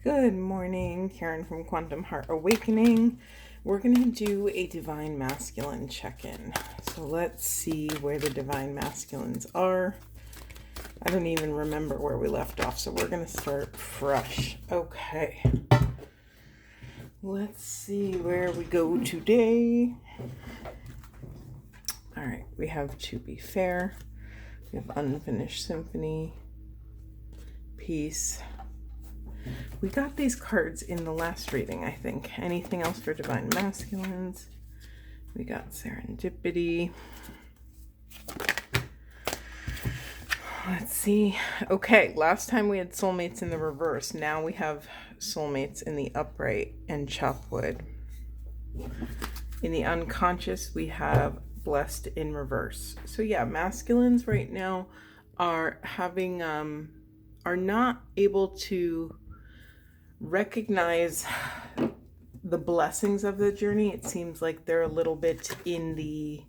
Good morning, Karen from Quantum Heart Awakening. We're going to do a Divine Masculine check-in. So let's see where the Divine Masculines are. I don't even remember where we left off, so we're going to start fresh. Okay. Let's see where we go today. All right, we have To Be Fair. We have Unfinished Symphony. Peace. We got these cards in the last reading, I think. Anything else for Divine Masculines? We got Serendipity. Let's see. Okay, last time we had soulmates in the reverse. Now we have soulmates in the upright and chopwood. In the unconscious, we have blessed in reverse. So yeah, masculines right now are having, are not able to recognize the blessings of the journey. It seems like they're a little bit in the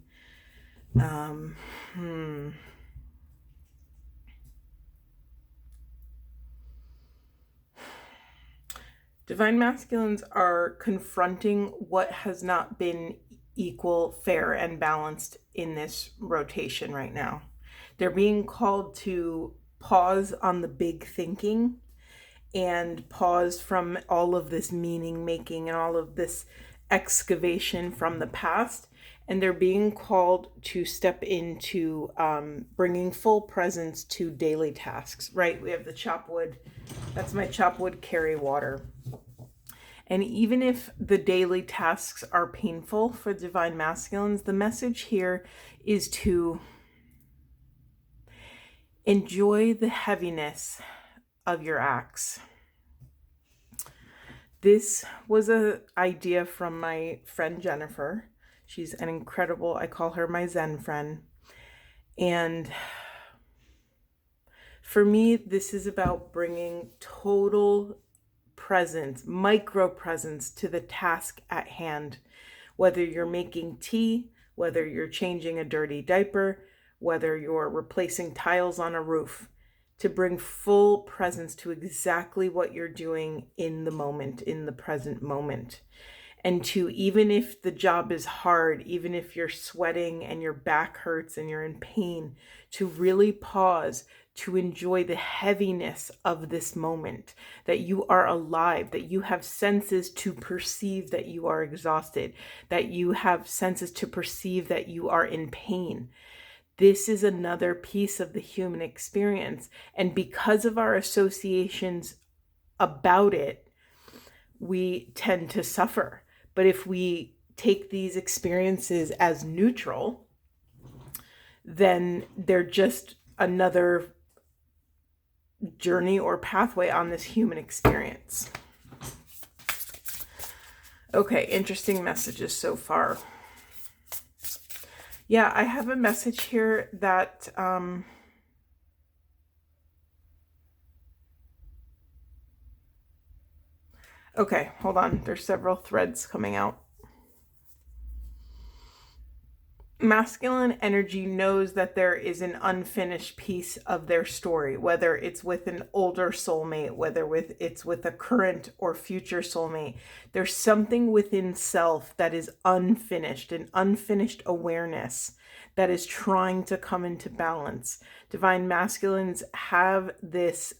Divine Masculines are confronting what has not been equal, fair, and balanced in this rotation right now. They're being called to pause on the big thinking and pause from all of this meaning making and all of this excavation from the past. And they're being called to step into bringing full presence to daily tasks, right? We have the chopwood. That's my chopwood carry water. And even if the daily tasks are painful for Divine Masculines, the message here is to enjoy the heaviness of your acts. This was an idea from my friend Jennifer. She's an incredible, I call her my Zen friend. And for me, this is about bringing total presence, micro presence to the task at hand. Whether you're making tea, whether you're changing a dirty diaper, whether you're replacing tiles on a roof, to bring full presence to exactly what you're doing in the moment, in the present moment. And to, even if the job is hard, even if you're sweating and your back hurts and you're in pain, to really pause, to enjoy the heaviness of this moment, that you are alive, that you have senses to perceive that you are exhausted, that you have senses to perceive that you are in pain. This is another piece of the human experience. And because of our associations about it, we tend to suffer. But if we take these experiences as neutral, then they're just another journey or pathway on this human experience. Okay, interesting messages so far. Yeah, I have a message here that okay, hold on. There's several threads coming out. Masculine energy knows that there is an unfinished piece of their story, whether it's with an older soulmate, whether it's with a current or future soulmate. There's something within self that is unfinished, an unfinished awareness that is trying to come into balance. Divine Masculines have this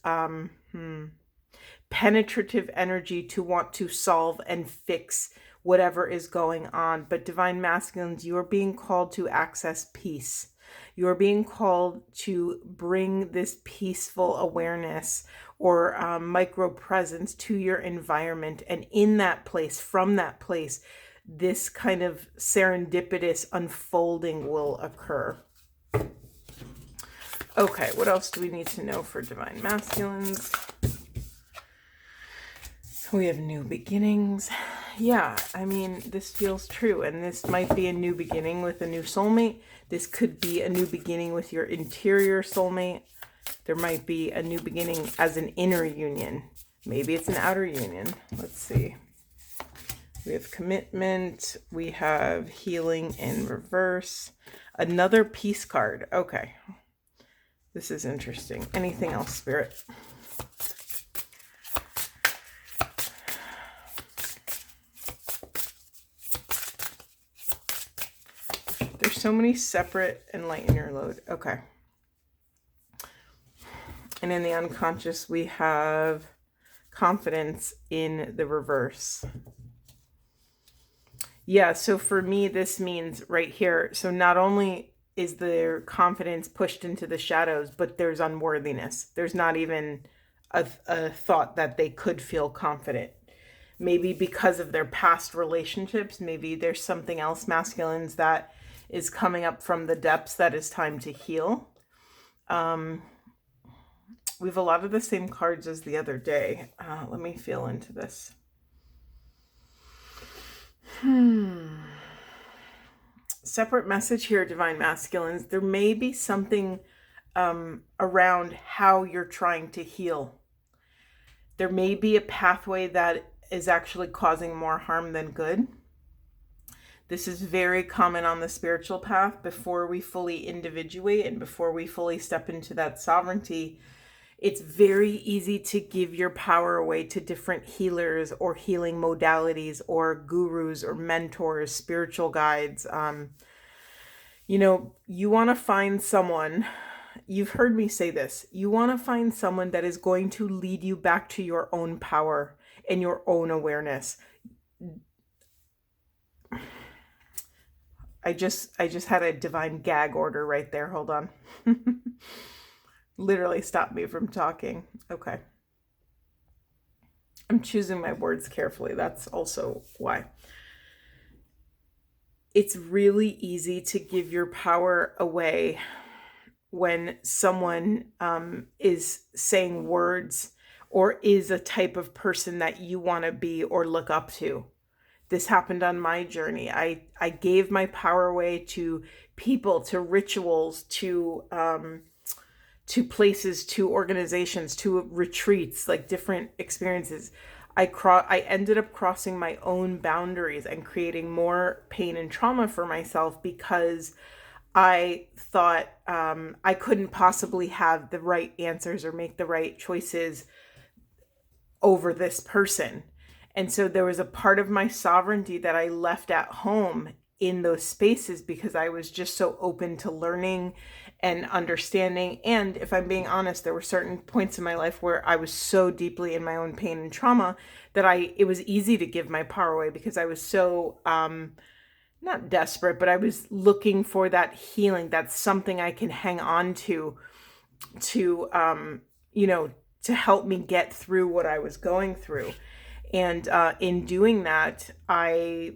penetrative energy to want to solve and fix whatever is going on. But Divine Masculines, you are being called to access peace. You are being called to bring this peaceful awareness or micro presence to your environment. And in that place, from that place, this kind of serendipitous unfolding will occur. Okay, what else do we need to know for Divine Masculines? We have new beginnings. Yeah, I mean, this feels true. And this might be a new beginning with a new soulmate. This could be a new beginning with your interior soulmate. There might be a new beginning as an inner union. Maybe it's an outer union. Let's see. We have commitment. We have healing in reverse. Another peace card. Okay. This is interesting. Anything else, Spirit? so many separate enlighten your load. Okay. And in the unconscious, we have confidence in the reverse. Yeah, so for me, this means right here. So not only is their confidence pushed into the shadows, but there's unworthiness. There's not even a thought that they could feel confident. Maybe because of their past relationships, maybe there's something else, masculines, that is coming up from the depths that is time to heal. We have a lot of the same cards as the other day. Let me feel into this. Separate message here, divine masculines. There may be something around how you're trying to heal. There may be a pathway that is actually causing more harm than good. This is very common on the spiritual path. Before we fully individuate and before we fully step into that sovereignty, it's very easy to give your power away to different healers or healing modalities or gurus or mentors, spiritual guides. You want to find someone, you've heard me say this, you want to find someone that is going to lead you back to your own power and your own awareness. I just had a divine gag order right there. Hold on. Literally stopped me from talking. Okay. I'm choosing my words carefully. That's also why. It's really easy to give your power away when someone is saying words or is a type of person that you want to be or look up to. This happened on my journey. I gave my power away to people, to rituals, to places, to organizations, to retreats, like different experiences. I ended up crossing my own boundaries and creating more pain and trauma for myself because I thought I couldn't possibly have the right answers or make the right choices over this person. And so there was a part of my sovereignty that I left at home in those spaces because I was just so open to learning and understanding. And if I'm being honest, there were certain points in my life where I was so deeply in my own pain and trauma that it was easy to give my power away because I was so not desperate, but I was looking for that healing. That's something I can hang on to help me get through what I was going through. And in doing that, I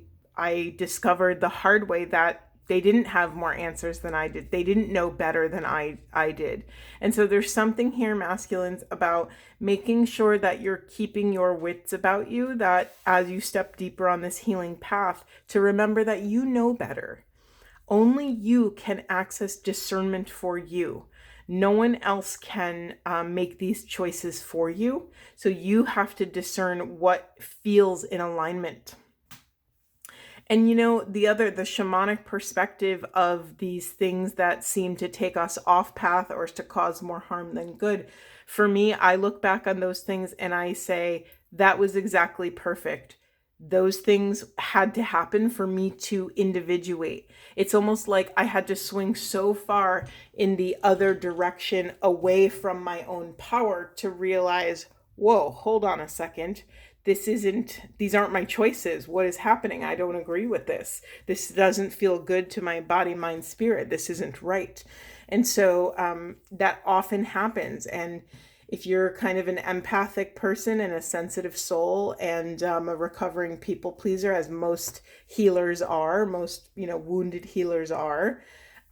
discovered the hard way that they didn't have more answers than I did. They didn't know better than I did. And so there's something here, masculines, about making sure that you're keeping your wits about you, that as you step deeper on this healing path, to remember that you know better. Only you can access discernment for you. No one else can make these choices for you. So you have to discern what feels in alignment. And the shamanic perspective of these things that seem to take us off path or to cause more harm than good. For me, I look back on those things and I say, that was exactly perfect. Those things had to happen for me to individuate. It's almost like I had to swing so far in the other direction away from my own power to realize, whoa, hold on a second. These aren't my choices. What is happening? I don't agree with this. This doesn't feel good to my body, mind, spirit. This isn't right. And so that often happens. And if you're kind of an empathic person and a sensitive soul and a recovering people pleaser, as most healers are, most, wounded healers are,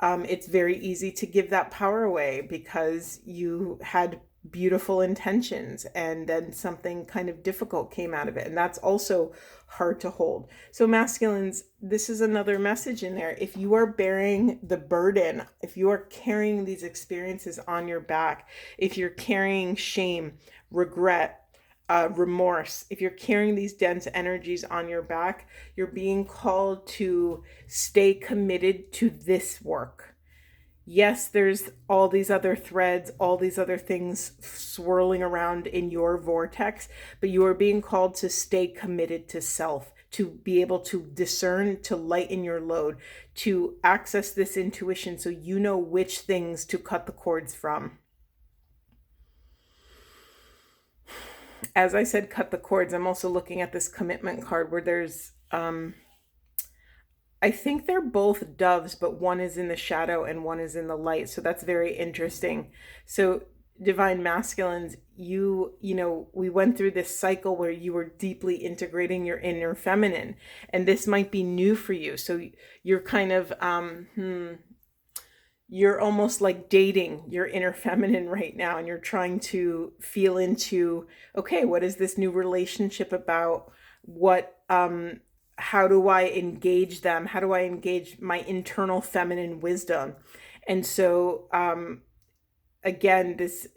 it's very easy to give that power away because you had beautiful intentions and then something kind of difficult came out of it. And that's also hard to hold. So masculines, this is another message in there. If you are bearing the burden, if you are carrying these experiences on your back, if you're carrying shame, regret, remorse, if you're carrying these dense energies on your back, you're being called to stay committed to this work. Yes, there's all these other threads, all these other things swirling around in your vortex, but you are being called to stay committed to self, to be able to discern, to lighten your load, to access this intuition so you know which things to cut the cords from. As I said, cut the cords, I'm also looking at this commitment card where there's, I think they're both doves, but one is in the shadow and one is in the light. So that's very interesting. So divine masculines, you know, we went through this cycle where you were deeply integrating your inner feminine, and this might be new for you. So you're kind of, you're almost like dating your inner feminine right now, and you're trying to feel into, okay, what is this new relationship about? What, how do I engage them? How do I engage my internal feminine wisdom? And so, again, this,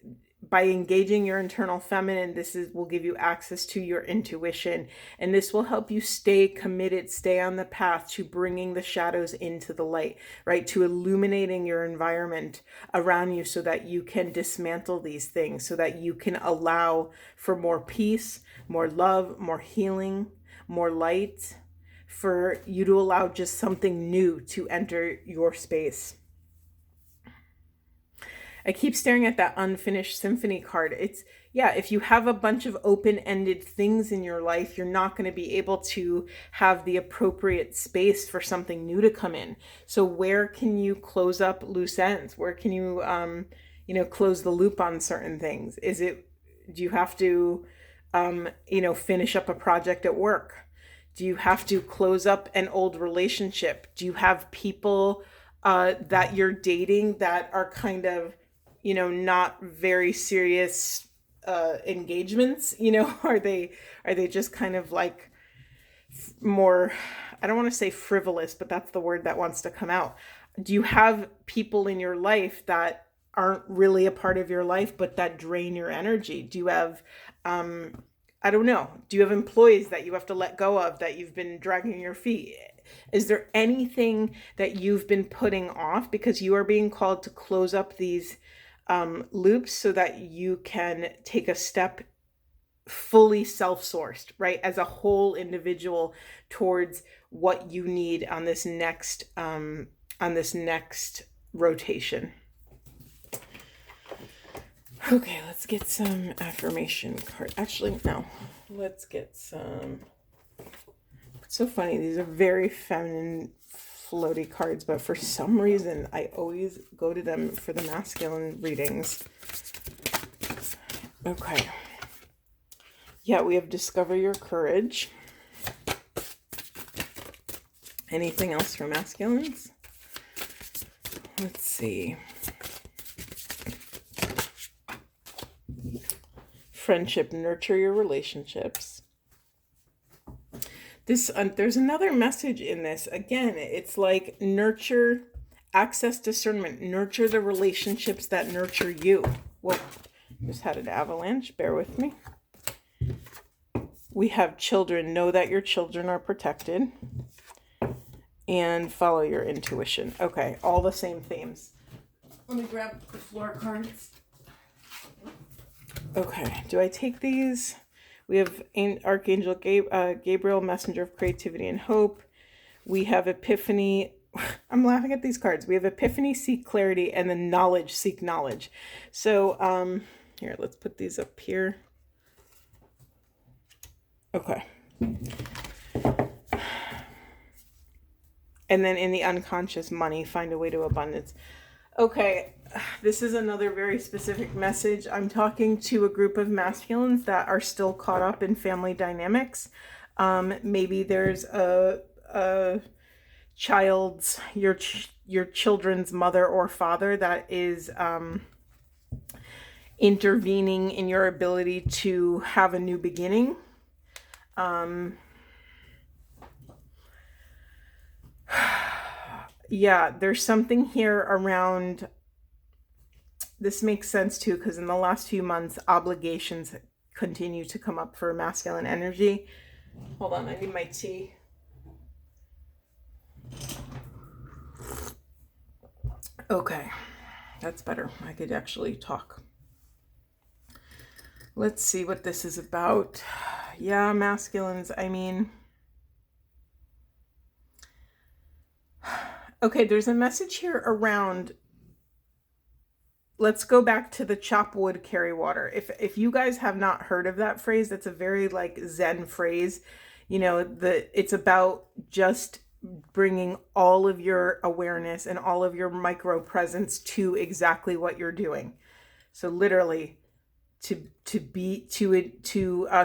by engaging your internal feminine, will give you access to your intuition, and this will help you stay committed, stay on the path to bringing the shadows into the light, right? To illuminating your environment around you so that you can dismantle these things, so that you can allow for more peace, more love, more healing, more light, for you to allow just something new to enter your space. I keep staring at that unfinished symphony card. It's, yeah, if you have a bunch of open-ended things in your life, you're not going to be able to have the appropriate space for something new to come in. So where can you close up loose ends? Where can you, close the loop on certain things? Do you have to, finish up a project at work? Do you have to close up an old relationship? Do you have people that you're dating that are kind of, not very serious engagements? Are they just kind of like more, I don't want to say frivolous, but that's the word that wants to come out. Do you have people in your life that aren't really a part of your life, but that drain your energy? Do you have, I don't know, do you have employees that you have to let go of, that you've been dragging your feet? Is there anything that you've been putting off? Because you are being called to close up these loops so that you can take a step fully self-sourced, right? As a whole individual towards what you need on this next rotation. Okay, let's get some affirmation card. Actually, no. Let's get some. It's so funny. These are very feminine, floaty cards, but for some reason, I always go to them for the masculine readings. Okay. Yeah, we have discover your courage. Anything else for masculines? Let's see. Friendship, nurture your relationships. There's another message in this. Again, it's like nurture, access discernment, nurture the relationships that nurture you. Whoa, just had an avalanche, bear with me. We have children, know that your children are protected, and follow your intuition. Okay, all the same themes. Let me grab the floor cards. Okay, do I take these? We have Archangel Gabriel, messenger of creativity and hope. We have Epiphany. I'm laughing at these cards. We have Epiphany, seek clarity, and then knowledge, seek knowledge. So here, let's put these up here. Okay. And then in the unconscious, money, find a way to abundance. Okay, this is another very specific message. I'm talking to a group of masculines that are still caught up in family dynamics. Maybe there's a child's, your children's mother or father that is intervening in your ability to have a new beginning. Yeah, there's something here around, this makes sense too, because in the last few months, obligations continue to come up for masculine energy. Hold on, I need my tea. Okay, that's better. I could actually talk. Let's see what this is about. Yeah, masculines, I mean, Okay, there's a message here around, let's go back to the chop wood, carry water. If you guys have not heard of that phrase, that's a very like Zen phrase. It's about just bringing all of your awareness and all of your micro presence to exactly what you're doing. So literally, to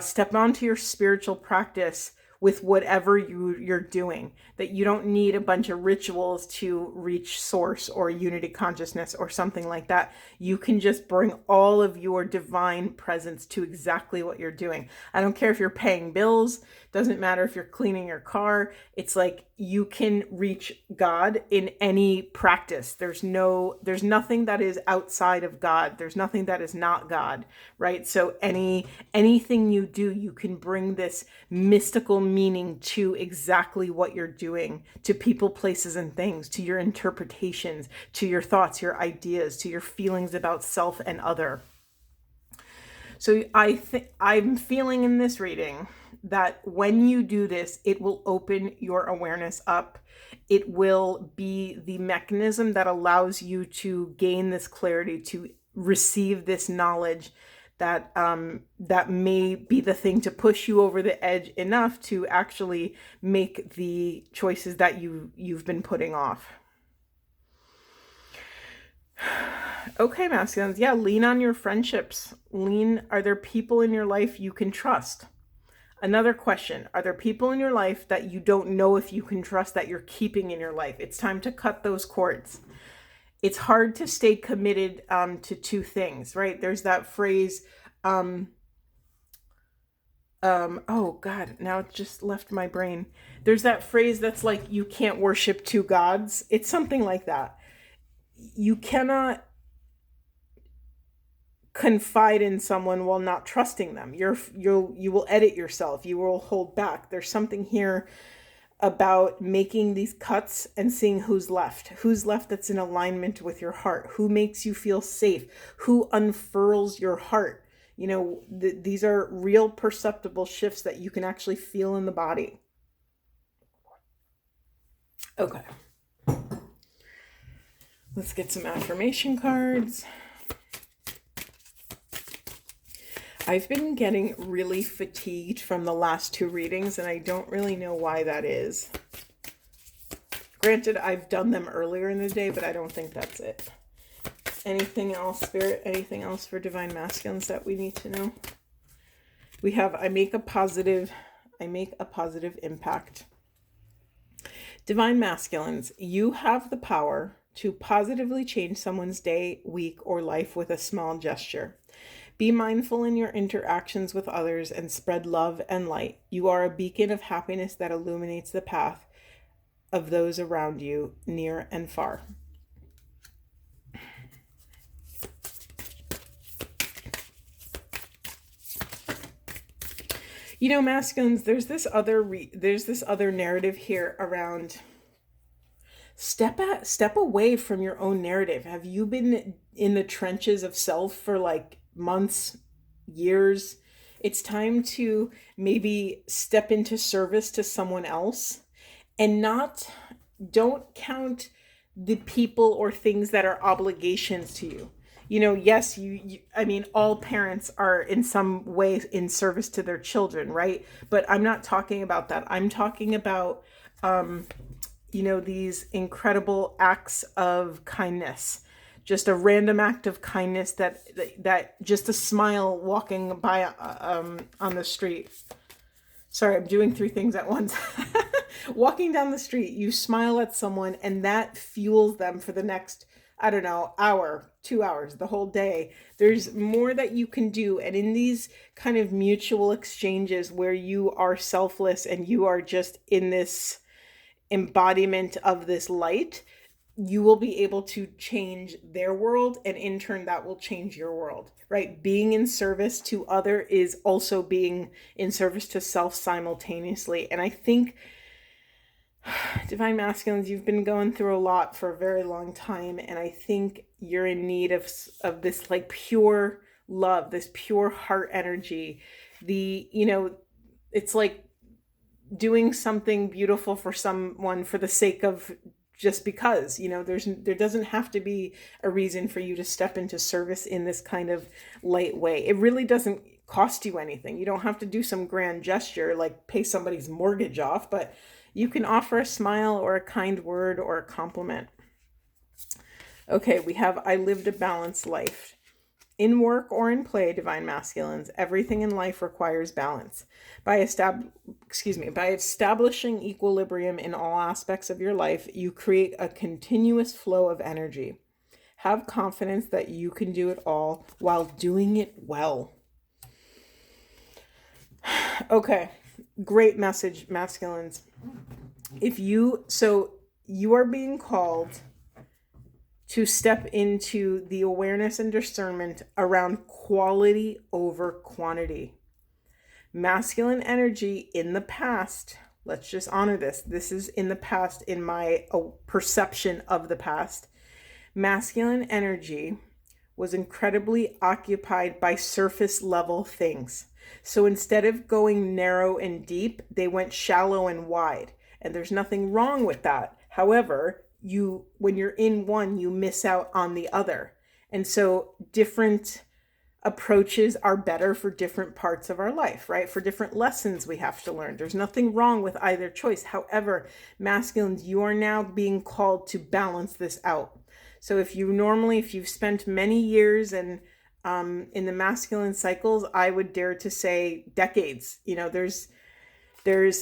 step onto your spiritual practice with whatever you're doing, that you don't need a bunch of rituals to reach source or unity consciousness or something like that. You can just bring all of your divine presence to exactly what you're doing. I don't care if you're paying bills, doesn't matter if you're cleaning your car. It's like you can reach God in any practice. There's nothing that is outside of God. There's nothing that is not God, right? So anything you do, you can bring this mystical meaning to exactly what you're doing, to people, places, and things, to your interpretations, to your thoughts, your ideas, to your feelings about self and other. So I'm feeling in this reading that when you do this, it will open your awareness up. It will be the mechanism that allows you to gain this clarity, to receive this knowledge that may be the thing to push you over the edge enough to actually make the choices that you've been putting off. Okay, masculines. Yeah, lean on your friendships. Are there people in your life you can trust? Another question, are there people in your life that you don't know if you can trust that you're keeping in your life? It's time to cut those cords. It's hard to stay committed to two things, right? There's that phrase, oh God, now it just left my brain. There's that phrase that's like, you can't worship two gods. It's something like that. You cannot confide in someone while not trusting them. You will edit yourself. You will hold back. There's something here about making these cuts and seeing who's left that's in alignment with your heart, who makes you feel safe, who unfurls your heart. These are real perceptible shifts that you can actually feel in the body. Okay. Let's get some affirmation cards. I've been getting really fatigued from the last two readings, and I don't really know why that is. Granted, I've done them earlier in the day, but I don't think that's it. Anything else, Spirit? Anything else for Divine Masculines that we need to know? We have, I make a positive impact. Divine Masculines, you have the power to positively change someone's day, week, or life with a small gesture. Be mindful in your interactions with others and spread love and light. You are a beacon of happiness that illuminates the path of those around you, near and far. Masculines, there's this other narrative here around step away from your own narrative. Have you been in the trenches of self for like months, years? It's time to maybe step into service to someone else, and don't count the people or things that are obligations to you. Yes, all parents are in some way in service to their children, right? But I'm not talking about that. I'm talking about these incredible acts of kindness, just a random act of kindness that just a smile walking by on the street. Sorry, I'm doing three things at once. Walking down the street, you smile at someone and that fuels them for the next, I don't know, hour, 2 hours, the whole day. There's more that you can do. And in these kind of mutual exchanges where you are selfless and you are just in this embodiment of this light, you will be able to change their world, and in turn that will change your world, right? Being in service to other is also being in service to self simultaneously. And I think, Divine Masculines, you've been going through a lot for a very long time, and I think you're in need of this like pure love, this pure heart energy. It's like doing something beautiful for someone for the sake of just because, there doesn't have to be a reason for you to step into service in this kind of light way. It really doesn't cost you anything. You don't have to do some grand gesture like pay somebody's mortgage off, but you can offer a smile or a kind word or a compliment. Okay, we have I lived a balanced life. In work or in play, divine masculines, everything in life requires balance. By establishing equilibrium in all aspects of your life, you create a continuous flow of energy. Have confidence that you can do it all while doing it well. Okay, great message, masculines. You are being called to step into the awareness and discernment around quality over quantity. Masculine energy in the past, let's just honor this. This is in the past, in my perception of the past. Masculine energy was incredibly occupied by surface level things. So instead of going narrow and deep, they went shallow and wide. And there's nothing wrong with that. However, when you're in one, you miss out on the other. And so different approaches are better for different parts of our life, right? For different lessons we have to learn. There's nothing wrong with either choice. However, masculines, you are now being called to balance this out. So if you've spent many years in the masculine cycles, I would dare to say decades, there's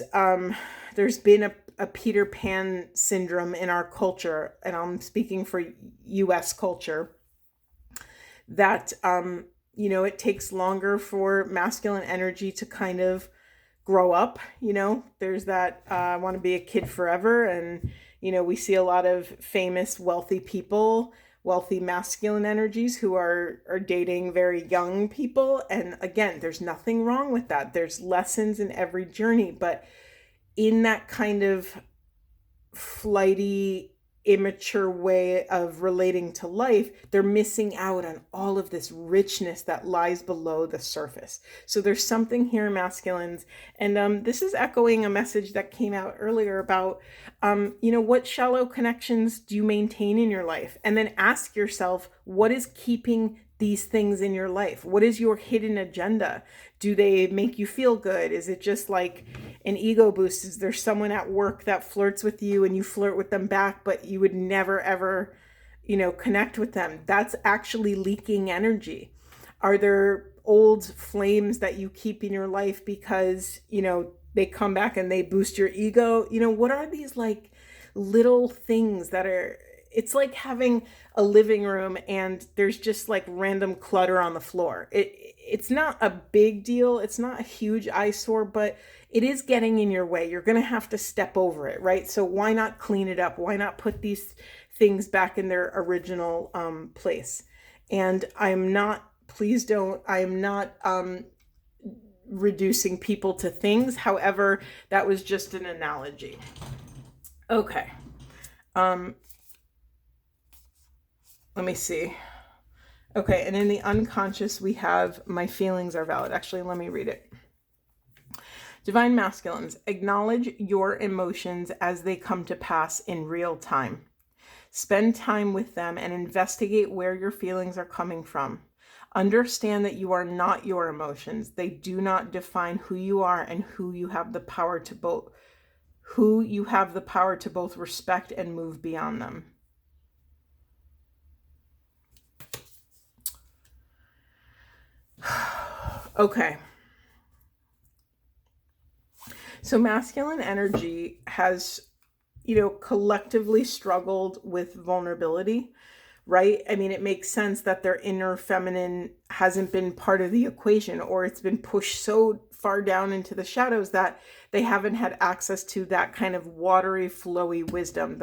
been a Peter Pan syndrome in our culture, and I'm speaking for US culture, that, it takes longer for masculine energy to kind of grow up. There's that, I want to be a kid forever. And, we see a lot of famous, wealthy people, wealthy masculine energies who are dating very young people. And again, there's nothing wrong with that. There's lessons in every journey, but in that kind of flighty, immature way of relating to life, they're missing out on all of this richness that lies below the surface. So there's something here, masculines. And this is echoing a message that came out earlier about, what shallow connections do you maintain in your life? And then ask yourself, what is keeping these things in your life? What is your hidden agenda? Do they make you feel good? Is it just like an ego boost? Is there someone at work that flirts with you and you flirt with them back, but you would never ever, connect with them? That's actually leaking energy. Are there old flames that you keep in your life because, they come back and they boost your ego? What are these like little things that are, it's like having a living room and there's just like random clutter on the floor. It's not a big deal. It's not a huge eyesore, but it is getting in your way. You're going to have to step over it, right? So why not clean it up? Why not put these things back in their original place? And I am not reducing people to things. However, that was just an analogy. Okay. Let me see. Okay, and in the unconscious, we have my feelings are valid. Actually, let me read it. Divine masculines, acknowledge your emotions as they come to pass in real time. Spend time with them and investigate where your feelings are coming from. Understand that you are not your emotions. They do not define who you are and who you have the power to both respect and move beyond them. Okay. So masculine energy has, collectively struggled with vulnerability, right? I mean, it makes sense that their inner feminine hasn't been part of the equation, or it's been pushed so far down into the shadows that they haven't had access to that kind of watery, flowy wisdom,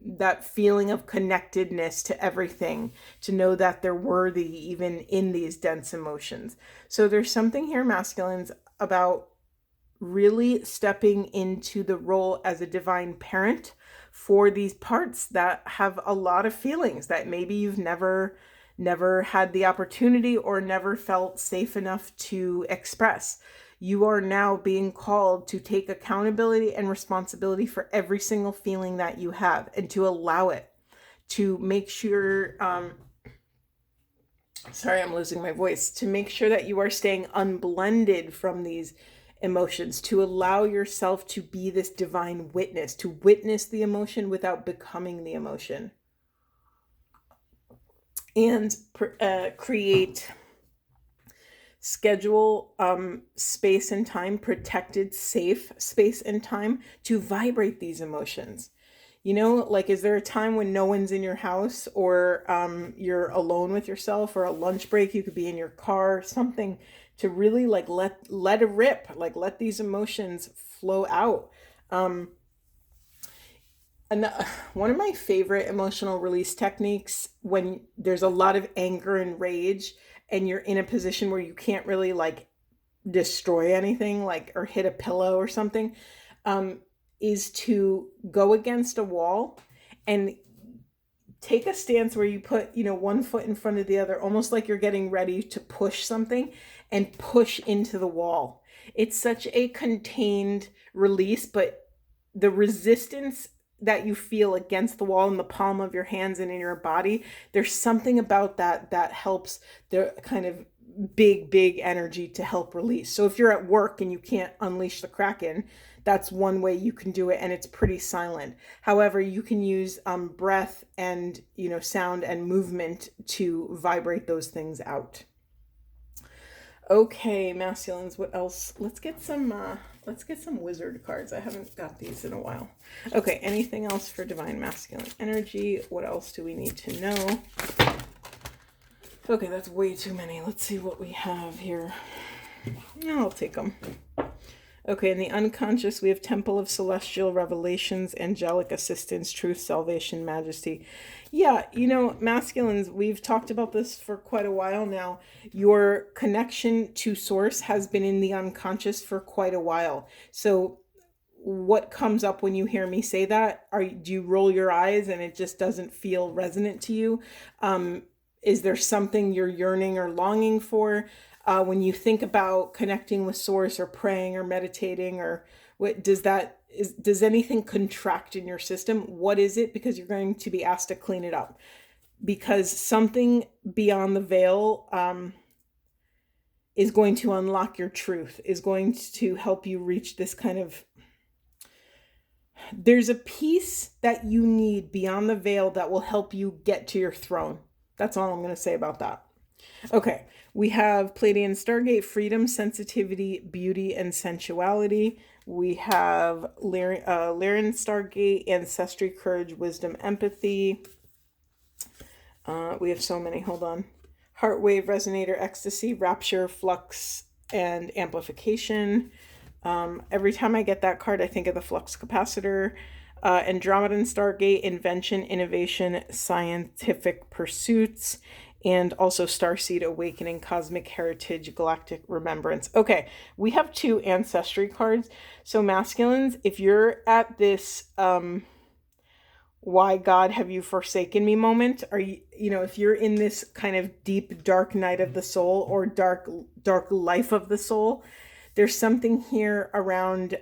that feeling of connectedness to everything, to know that they're worthy even in these dense emotions. So there's something here, masculines, about really stepping into the role as a divine parent for these parts that have a lot of feelings that maybe you've never never had the opportunity or never felt safe enough to express. You are now being called to take accountability and responsibility for every single feeling that you have, and to allow it, to make sure, sorry, I'm losing my voice, to make sure that you are staying unblended from these emotions, to allow yourself to be this divine witness, to witness the emotion without becoming the emotion, and create, schedule space and time, protected, safe space and time to vibrate these emotions. You know, like, is there a time when no one's in your house, or you're alone with yourself, or a lunch break, you could be in your car, something to really like let it rip, like let these emotions flow out. And one of my favorite emotional release techniques, when there's a lot of anger and rage and you're in a position where you can't really like destroy anything, like, or hit a pillow or something, is to go against a wall and take a stance where you put, one foot in front of the other, almost like you're getting ready to push something, and push into the wall. It's such a contained release, but the resistance that you feel against the wall in the palm of your hands and in your body, there's something about that helps the kind of big energy to help release. So if you're at work and you can't unleash the Kraken, that's one way you can do it, and it's pretty silent. However, you can use breath and sound and movement to vibrate those things out. Okay, masculines, what else? Let's get some wizard cards. I haven't got these in a while. Okay, anything else for divine masculine energy? What else do we need to know? Okay, that's way too many. Let's see what we have here. I'll take them. Okay, in the unconscious, we have Temple of Celestial Revelations, Angelic Assistance, Truth, Salvation, Majesty. Yeah, masculines, we've talked about this for quite a while now. Your connection to Source has been in the unconscious for quite a while. So what comes up when you hear me say that? Do you roll your eyes and it just doesn't feel resonant to you? Is there something you're yearning or longing for? When you think about connecting with Source or praying or meditating, or what does anything contract in your system? What is it? Because you're going to be asked to clean it up, because something beyond the veil is going to unlock your truth, is going to help you reach this kind of, there's a piece that you need beyond the veil that will help you get to your throne. That's all I'm going to say about that. Okay, we have Pleiadian Stargate, Freedom, Sensitivity, Beauty, and Sensuality. We have Lyran Stargate, Ancestry, Courage, Wisdom, Empathy. We have so many, hold on. Heartwave, Resonator, Ecstasy, Rapture, Flux, and Amplification. Every time I get that card, I think of the Flux Capacitor. Andromedan Stargate, Invention, Innovation, Scientific Pursuits, and also Starseed Awakening, Cosmic Heritage, Galactic Remembrance. Okay, we have 2 ancestry cards. So masculines, if you're at this why God have you forsaken me moment, are you, if you're in this kind of deep dark night of the soul, or dark life of the soul, there's something here around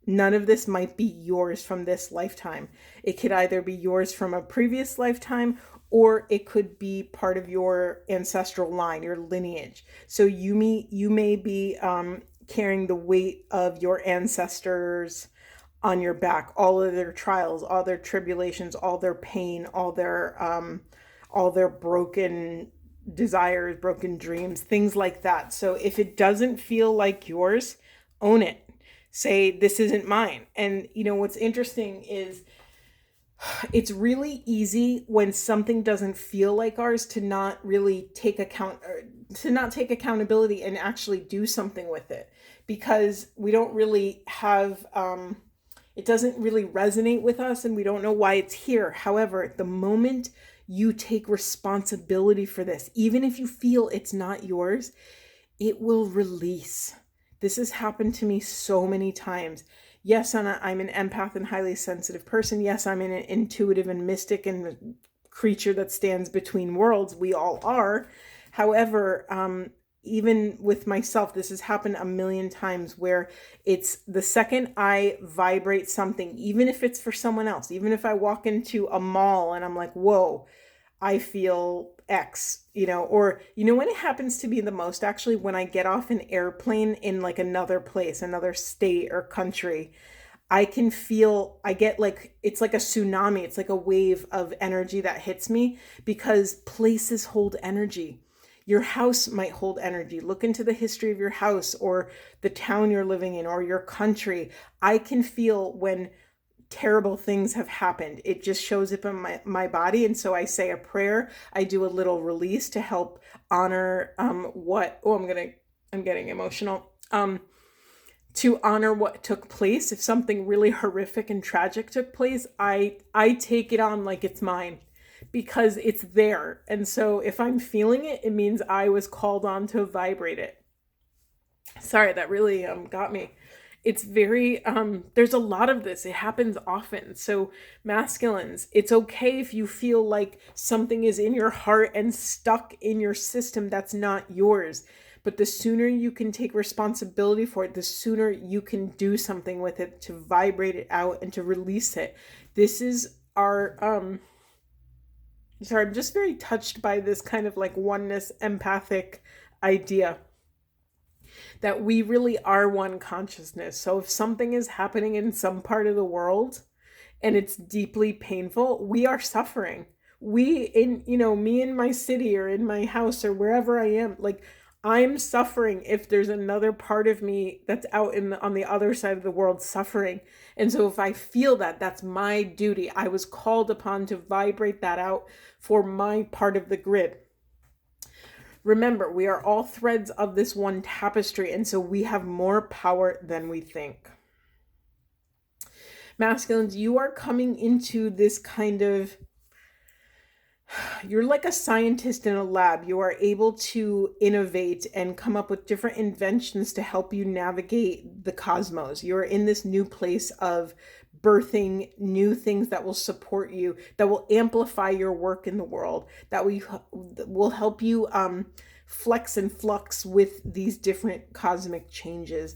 none of this might be yours from this lifetime. It could either be yours from a previous lifetime, or it could be part of your ancestral line, your lineage. So you may be carrying the weight of your ancestors on your back, all of their trials, all their tribulations, all their pain, all their broken desires, broken dreams, things like that. So if it doesn't feel like yours, own it. Say, this isn't mine. And what's interesting is, it's really easy when something doesn't feel like ours to not really take accountability and actually do something with it, because we don't really have, it doesn't really resonate with us and we don't know why it's here. However, the moment you take responsibility for this, even if you feel it's not yours, it will release. This has happened to me so many times. Yes, I'm an empath and highly sensitive person. Yes, I'm an intuitive and mystic and creature that stands between worlds. We all are. However, even with myself, this has happened a million times where it's the second I vibrate something, even if it's for someone else, even if I walk into a mall and I'm like, whoa, I feel X, or, when it happens to be the most, actually, when I get off an airplane in like another place, another state or country, I can feel, I get like, it's like a tsunami. It's like a wave of energy that hits me because places hold energy. Your house might hold energy. Look into the history of your house or the town you're living in or your country. I can feel when terrible things have happened. It just shows up in my body. And so I say a prayer. I do a little release to help honor I'm getting emotional. To honor what took place. If something really horrific and tragic took place, I take it on like it's mine, because it's there. And so if I'm feeling it, it means I was called on to vibrate it. Sorry, that really got me. It's very, there's a lot of this. It happens often. So masculines, it's okay if you feel like something is in your heart and stuck in your system that's not yours. But the sooner you can take responsibility for it, the sooner you can do something with it to vibrate it out and to release it. This is our, I'm just very touched by this kind of like oneness, empathic idea that we really are one consciousness. So if something is happening in some part of the world and it's deeply painful, we are suffering. Me in my city or in my house or wherever I am, like I'm suffering if there's another part of me that's out on the other side of the world suffering. And so if I feel that, that's my duty. I was called upon to vibrate that out for my part of the grid. Remember, we are all threads of this one tapestry, and so we have more power than we think. Masculines, you are coming into this kind of, you're like a scientist in a lab. You are able to innovate and come up with different inventions to help you navigate the cosmos. You're in this new place of birthing new things that will support you, that will amplify your work in the world, that will help you flex and flux with these different cosmic changes.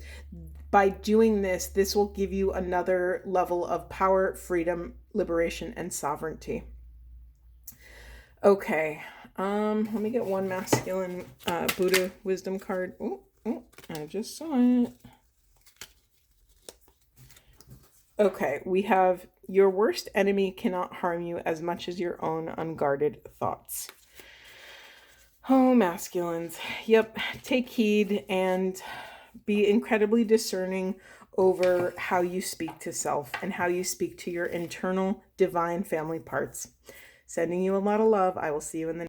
By doing this, this will give you another level of power, freedom, liberation, and sovereignty. Okay, let me get one masculine Buddha wisdom card. Oh, I just saw it. Okay, we have your worst enemy cannot harm you as much as your own unguarded thoughts. Oh, masculines. Yep, take heed and be incredibly discerning over how you speak to self and how you speak to your internal divine family parts. Sending you a lot of love. I will see you in the